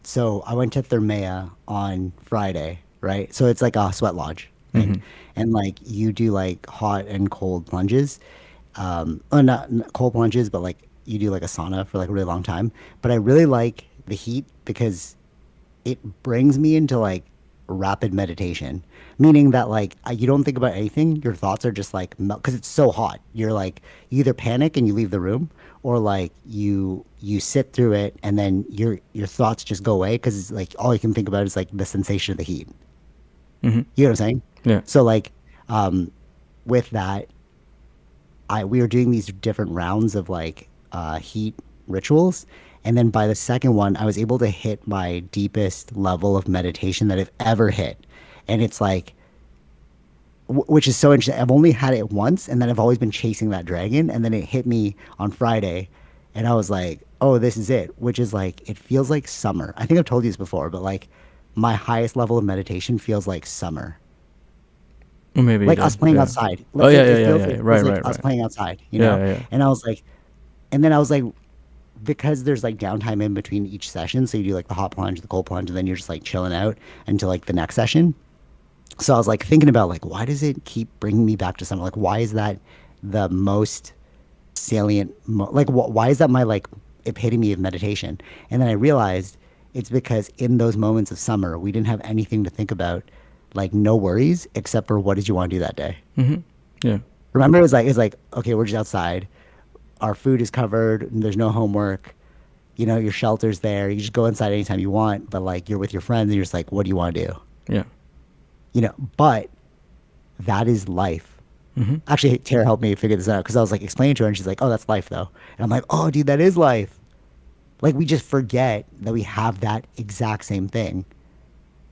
so I went to Thermea on Friday, right? So it's like a sweat lodge thing, Mm-hmm. and like you do like hot and cold plunges, oh not cold plunges, but like you do like a sauna for like a really long time. But I really like the heat because it brings me into like rapid meditation, meaning that like you don't think about anything. Your thoughts are just like because it's so hot. You're like you either panic and you leave the room, or like you sit through it and then your thoughts just go away because it's like all you can think about is like the sensation of the heat. Mm-hmm. You know what I'm saying? Yeah. So like um, with that, I we were doing these different rounds of like heat rituals, and then by the second one, I was able to hit my deepest level of meditation that I've ever hit, and it's like, which is so interesting. I've only had it once, and then I've always been chasing that dragon, and then it hit me on Friday, and I was like, oh, this is it. Which is like, it feels like summer. I think I've told you this before, but like, my highest level of meditation feels like summer, Or maybe you like us did. playing Yeah. outside. Oh Like yeah, yeah, yeah, it yeah. feels Right, like right, us right. playing outside, you Yeah, know? yeah, yeah. And I was like, and then I was like, because there's like downtime in between each session. So you do like the hot plunge, the cold plunge, and then you're just like chilling out until like the next session. So I was like thinking about like, why does it keep bringing me back to summer? Like, why is that the most salient? Like, why is that my like epitome of meditation? And then I realized it's because in those moments of summer, we didn't have anything to think about, like no worries except for what did you want to do that day. Mm-hmm. Yeah. Remember, it's like okay, we're just outside. Our food is covered. And there's no homework. You know, your shelter's there. You just go inside anytime you want. But like you're with your friends, and you're just like, what do you want to do? Yeah. You know, but that is life. Mm-hmm. Actually, Tara helped me figure this out because I was like explaining to her, and she's like, "Oh, that's life, though." And I'm like, "Oh, dude, that is life." Like we just forget that we have that exact same thing.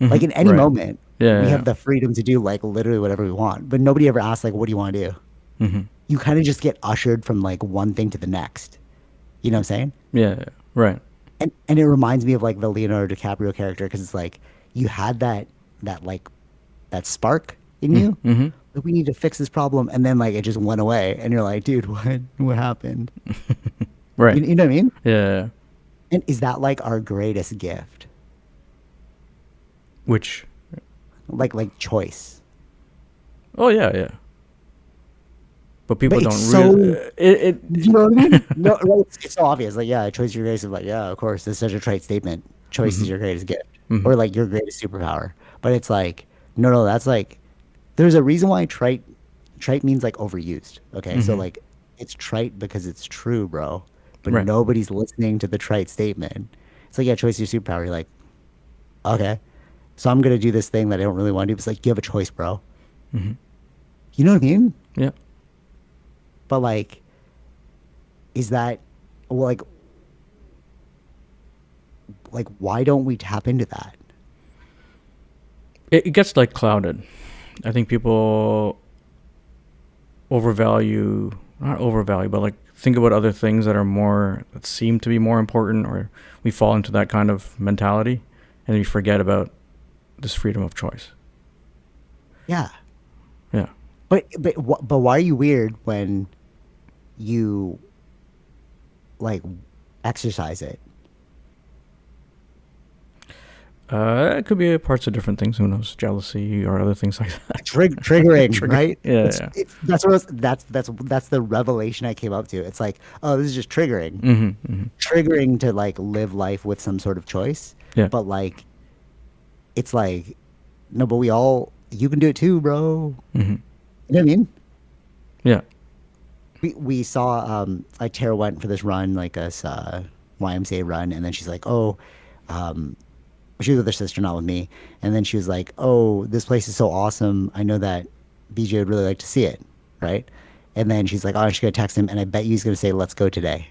Mm-hmm. Like in any Right. moment, Yeah, we yeah. have the freedom to do like literally whatever we want. But nobody ever asks like, "What do you want to do?" Yeah. Mm-hmm. You kind of just get ushered from like one thing to the next. You know what I'm saying? Yeah, yeah. Right. And it reminds me of like the Leonardo DiCaprio character because it's like you had that like that spark in you. Mm-hmm. Like we need to fix this problem, and then like it just went away, and you're like, dude, what happened? Right. You know what I mean? Yeah, yeah, yeah. And is that like our greatest gift? Which? Like choice. Oh yeah, yeah. But people But it's don't really. so, It. you know what I mean? No, right? It's so obvious. Like, yeah, choice is your greatest. Like, yeah, of course. It's such a trite statement. Choice Mm-hmm. is your greatest gift, Mm-hmm. or like your greatest superpower. But it's like, no, that's like, there's a reason why trite means like overused. Okay, so Mm-hmm. like, it's trite because it's true, bro. But Right. nobody's listening to the trite statement. It's like, yeah, choice is your superpower. You're like, okay, so I'm gonna do this thing that I don't really want to do. It's like you have a choice, bro. Mm-hmm. You know what I mean? Yeah. But like, is that well, like why don't we tap into that? It gets like clouded. I think people overvalue, not overvalue, but like think about other things that are more, that seem to be more important, or we fall into that kind of mentality and we forget about this freedom of choice. Yeah, Yeah. but why are you weird when you like exercise it? It could be parts of different things. Who knows? Jealousy or other things like that. Triggering, Trigger. right? Yeah, yeah. That's what that's the revelation I came up to. It's like, oh, this is just triggering, Mm-hmm. Mm-hmm. triggering to like live life with some sort of choice. Yeah. But like, it's like, no, but we all you can do it too, bro. Mm-hmm. You know what I mean? Yeah. We saw like Tara went for this run, like this YMCA run, and then she's like, oh, um, she was with her sister, not with me. And then she was like, oh, this place is so awesome. I know that BJ would really like to see it, right? And then she's like, oh, I'm just gonna text him, and I bet you he's gonna say, let's go today.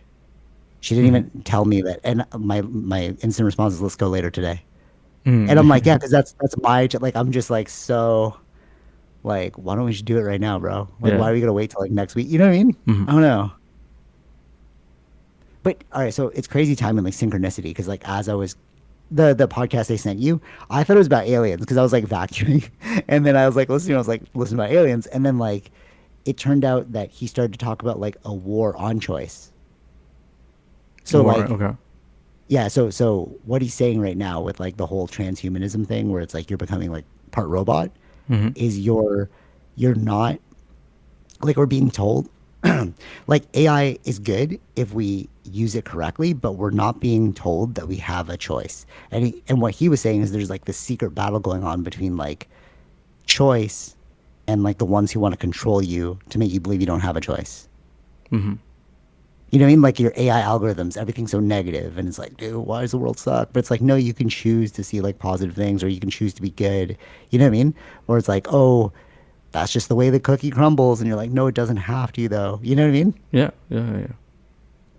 She didn't Mm-hmm. even tell me that, and my instant response is, let's go later today. And I'm like, Mm-hmm. yeah, because that's like I'm just like so like, why don't we just do it right now, bro? Like, Yeah. why are we gonna wait till like next week? You know what I mean? Mm-hmm. I don't know. But all right, so it's crazy timing, like synchronicity, because like as I was the podcast they sent you, I thought it was about aliens because I was like vacuuming, and then I was like listening, I was like listening about aliens, and then like it turned out that he started to talk about like a war on choice. So Or like okay. Yeah, so what he's saying right now with like the whole transhumanism thing where it's like you're becoming like part robot Mm-hmm. is you're not like we're being told like AI is good if we use it correctly, but we're not being told that we have a choice. And what he was saying is there's like this secret battle going on between like choice and like the ones who want to control you to make you believe you don't have a choice. Mm-hmm. You know what I mean? Like your AI algorithms, everything's so negative, and it's like, dude, why does the world suck? But it's like, no, you can choose to see like positive things, or you can choose to be good. You know what I mean? Or it's like, oh, that's just the way the cookie crumbles, and you're like, no, it doesn't have to, though. You know what I mean? Yeah, yeah, yeah.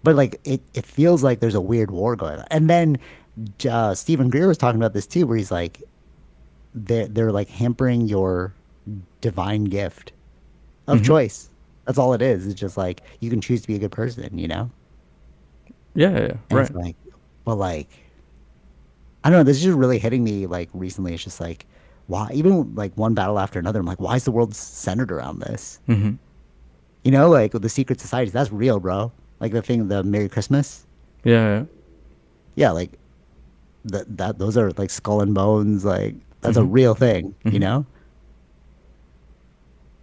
But like, it feels like there's a weird war going on. And then Stephen Greer was talking about this too, where he's like, they're like hampering your divine gift of Mm-hmm. choice. That's all it is. It's just like you can choose to be a good person, you know? Yeah, yeah, yeah. And it's Right. like, but like, I don't know. This is just really hitting me like recently. It's just like, why? Even like one battle after another. I'm like, why is the world centered around this? Mm-hmm. You know, like with the secret societies. That's real, bro. Like the thing, the Merry Christmas. Yeah, yeah. Yeah, like that. Those are like skull and bones. Like that's a Mm-hmm. real thing. You Mm-hmm. know.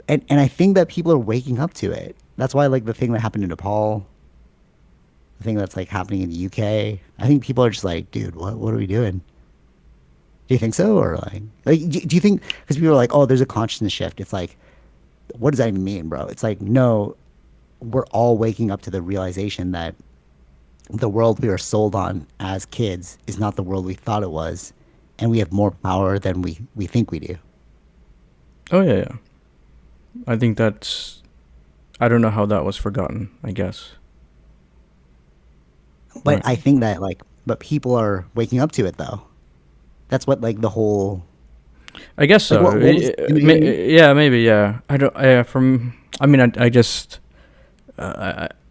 And I think that people are waking up to it. That's why like the thing that happened in Nepal, the thing that's like happening in the UK. I think people are just like, dude, what are we doing? Do you think so, or like do you think because people are like, oh, there's a consciousness shift? It's like, what does that even mean, bro? It's like, no, we're all waking up to the realization that the world we were sold on as kids is not the world we thought it was, and we have more power than we think we do. Oh yeah, yeah. I think that's. I don't know how that was forgotten. I guess. But Right. I think that like, but people are waking up to it though. That's what like the whole I guess like so. what was you know what I mean? Yeah, maybe. Yeah. I don't. From. I mean, I just.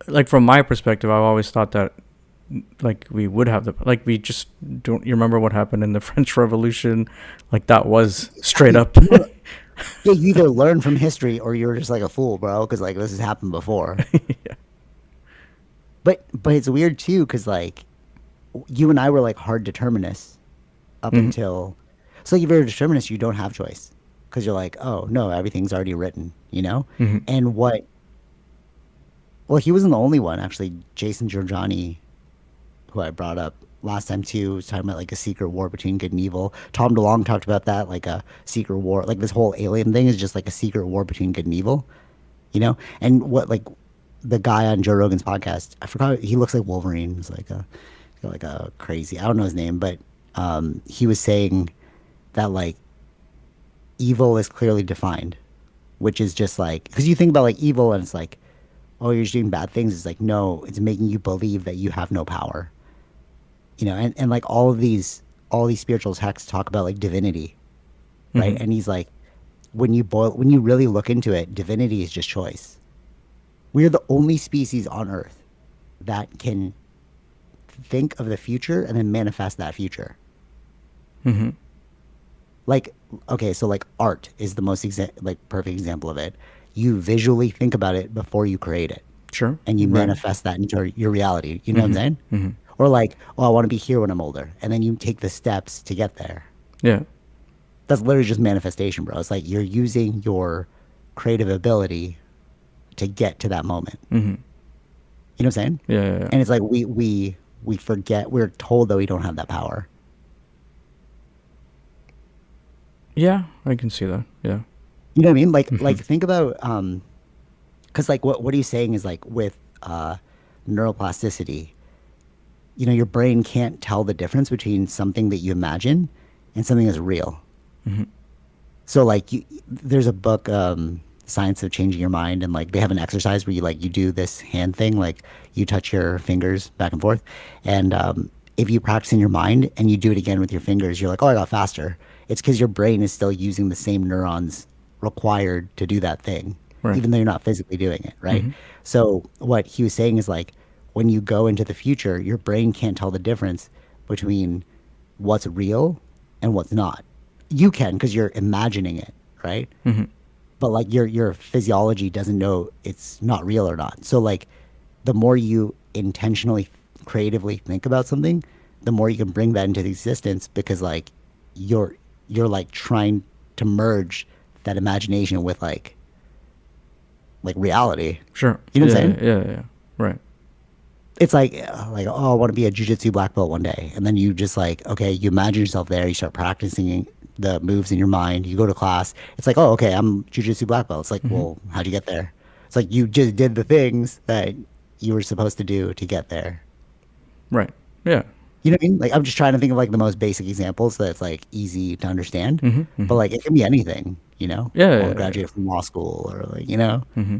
Like from my perspective, I've always thought that like we would have the like we just don't. You remember what happened in the French Revolution? Like that was straight up. Yeah, you either learn from history or you're just like a fool, bro, because like this has happened before. Yeah. But it's weird too, because like you and I were like hard determinists up Mm-hmm. until so like, if you're a determinist, you don't have choice because you're like, oh no, everything's already written, you know. Mm-hmm. And what? Well, he wasn't the only one actually. Jason Giorgiani, who I brought up last time too, was talking about like a secret war between good and evil. Tom DeLonge talked about that, like a secret war, like this whole alien thing is just like a secret war between good and evil, you know. And what like the guy on Joe Rogan's podcast, I forgot he looks like Wolverine. He's like a crazy, I don't know his name, but he was saying that like evil is clearly defined, which is just like because you think about like evil and it's like, oh, you're just doing bad things. It's like no, it's making you believe that you have no power, you know. And like all these spiritual texts talk about like divinity, right? Mm-hmm. And he's like, when you really look into it, divinity is just choice. We're the only species on Earth that can think of the future and then manifest that future. Mm-hmm. Like, okay, so like art is the most like perfect example of it. You visually think about it before you create it, Sure. and you Right. manifest that into your reality. You know what I'm Mm-hmm. saying? Mm-hmm. Or like, oh, I want to be here when I'm older, and then you take the steps to get there. Yeah. That's literally just manifestation, bro. It's like you're using your creative ability to get to that moment. Mm-hmm. You know what I'm saying? Yeah. Yeah. Yeah. And it's like we forget. We're told that we don't have that power. Yeah, I can see that. Yeah. You know what I mean? Mm-hmm. Like think about because like what he's saying is like with neuroplasticity, you know, your brain can't tell the difference between something that you imagine and something that's real. Mm-hmm. So like there's a book, Science of Changing Your Mind, and like they have an exercise where you like you do this hand thing, like you touch your fingers back and forth, and if you practice in your mind and you do it again with your fingers, you're like, oh, I got faster. It's because your brain is still using the same neurons required to do that thing, Right. even though you're not physically doing it, right? Mm-hmm. So what he was saying is like when you go into the future, your brain can't tell the difference between what's real and what's not. You can because you're imagining it, right? Mm-hmm. But like your physiology doesn't know it's not real or not. So like the more you intentionally creatively think about something, the more you can bring that into existence, because like you're you're like trying to merge that imagination with like reality. Sure. You know what I'm Yeah. saying? Yeah. Yeah. Right. It's like oh, I want to be a jujitsu black belt one day, and then you just like okay, you imagine yourself there, you start practicing the moves in your mind, you go to class. It's like oh, okay, I'm jujitsu black belt. It's like Mm-hmm. well, how'd you get there? It's like you just did the things that you were supposed to do to get there. Right. Yeah. You know what I mean? Like I'm just trying to think of like the most basic examples that's like easy to understand, Mm-hmm. but Mm-hmm. like it can be anything. You know, Yeah. or Yeah. graduate from law school, or like you know. Mm-hmm.